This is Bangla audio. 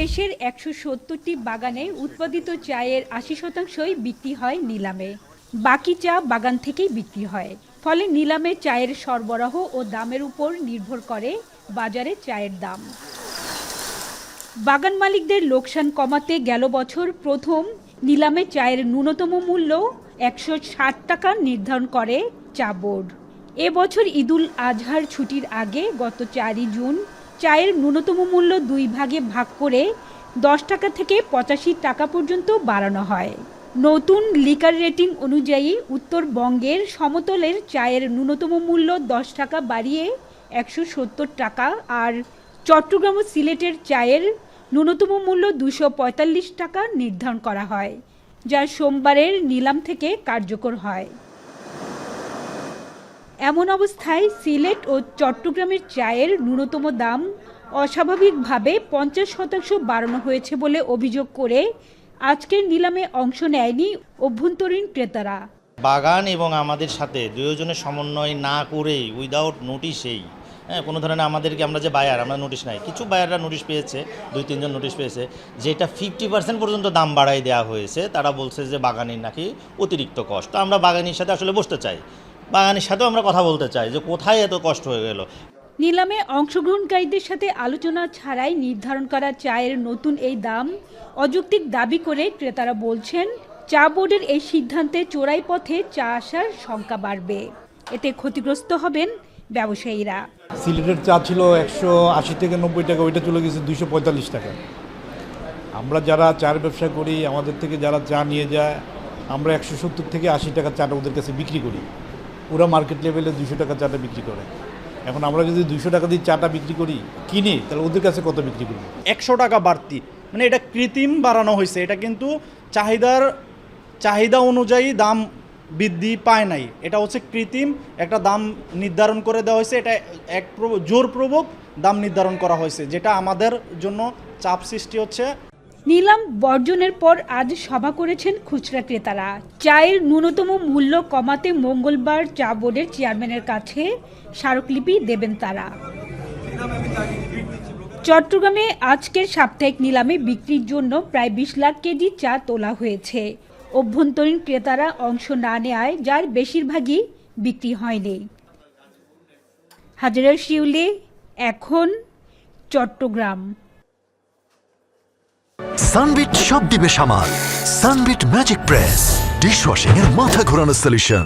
দেশের ১৭০টি বাগানে উৎপাদিত চায়ের ৮০% বিক্রি হয় নিলামে। বাকি চা বাগান থেকেই বিক্রি হয়। ফলে নিলামে চায়ের সরবরাহ ও দামের উপর নির্ভর করে বাজারে চায়ের দাম। বাগান মালিকদের লোকসান কমাতে গেল বছর প্রথম নিলামে চায়ের ন্যূনতম মূল্য ১৬০ টাকা নির্ধারণ করে চা বোর্ড। এবছর ঈদুল আজহার ছুটির আগে গত ৪ জুন চায়ের ন্যূনতম মূল্য ২ ভাগে ভাগ করে ১০ টাকা থেকে ৮৫ টাকা পর্যন্ত বাড়ানো হয়। নতুন লিকার রেটিং অনুযায়ী উত্তরবঙ্গের সমতলের চায়ের ন্যূনতম মূল্য ১০ টাকা বাড়িয়ে ১৭০ টাকা, আর চট্টগ্রাম ও সিলেটের চায়ের ন্যূনতম মূল্য ২৪৫ টাকা নির্ধারণ করা হয়, যা সোমবারের নিলাম থেকে কার্যকর হয়। এমন অবস্থায় সিলেট ও চট্টগ্রামের চায়ের ন্যূনতম দাম অস্বাভাবিকভাবে ৫০% বাড়ানো হয়েছে বলে অভিযোগ করে আজকের নিলামে অংশ নেয়নি অভ্যন্তরীণ ক্রেতারা। বাগান এবং আমাদের সাথে দুজনের সমন্বয় না করেই উইদাউট নোটিশেই কোনো ধরনের আমাদেরকে আমরা যে বায়ার আমরা নোটিশ নাই, কিছু বায়াররা নোটিশ পেয়েছে, ২-৩ জন নোটিশ পেয়েছে, যেটা 50% পর্যন্ত দাম বাড়াই দেওয়া হয়েছে। তারা বলছে যে বাগানের নাকি অতিরিক্ত কষ্ট। আমরা বাগানির সাথে আসলে বসতে চাই, বাগানের সাথেও আমরা কথা বলতে চাই যে কোথায় এত কষ্ট হয়ে গেল। নিলামে অংশগ্রহণকারীদের সাথে আলোচনা ছাড়াই নির্ধারণ করা চায়ের নতুন এই দাম অযৌক্তিক দাবি করে ক্রেতারা বলছেন, চা বোর্ডের এই সিদ্ধান্তে চোরাই পথে চা আসার শঙ্কা বাড়বে। এতে ক্ষতিগ্রস্ত হবেন ব্যবসায়ীরা। সিলেটের চা ছিল ১৮০ থেকে ৯০ টাকা, ওইটা চলে গেছে ২৪৫ টাকা। আমরা যারা চার ব্যবসা করি, আমাদের থেকে যারা চা নিয়ে যায়, আমরা ১৭০ থেকে ৮০ টাকা চাটা ওদের কাছে বিক্রি করি। ওরা মার্কেট লেভেলে ২০০ টাকা চাটা বিক্রি করে। এখন আমরা যদি ২০০ টাকা দিয়ে চাটা বিক্রি করি কিনি, তাহলে ওদের কাছে কত বিক্রি করি? ১০০ টাকা বাড়তি, মানে এটা কৃত্রিম বাড়ানো হয়েছে। এটা কিন্তু চাহিদা অনুযায়ী দাম বৃদ্ধি পায় নাই। এটা হচ্ছে কৃত্রিম একটা দাম নির্ধারণ করে দেওয়া হয়েছে। এটা এক জোরপূর্বক দাম নির্ধারণ করা হয়েছে, যেটা আমাদের জন্য চাপ সৃষ্টি হচ্ছে। নিলাম বর্জনের পর আজ সভা করেছেন খুচরা ক্রেতারা। চায়ের ন্যূনতম মূল্য কমাতে মঙ্গলবার চা বোর্ডের চেয়ারম্যানের কাছে স্মারকলিপি দেবেন তারা। চট্টগ্রামে আজকের সাপ্তাহিক নিলামে বিক্রির জন্য প্রায় ২০ লাখ কেজি চা তোলা হয়েছে। অভ্যন্তরীণ ক্রেতারা অংশ না নেয়, যার বেশিরভাগই বিক্রি হয়নি। হাজেরা শিউলি, এখন, চট্টগ্রাম। সানবিট সব দিবে সামাল। সানবিট ম্যাজিক প্রেস ডিশওয়াশিং এর মাথা ঘোরানো সলিউশন।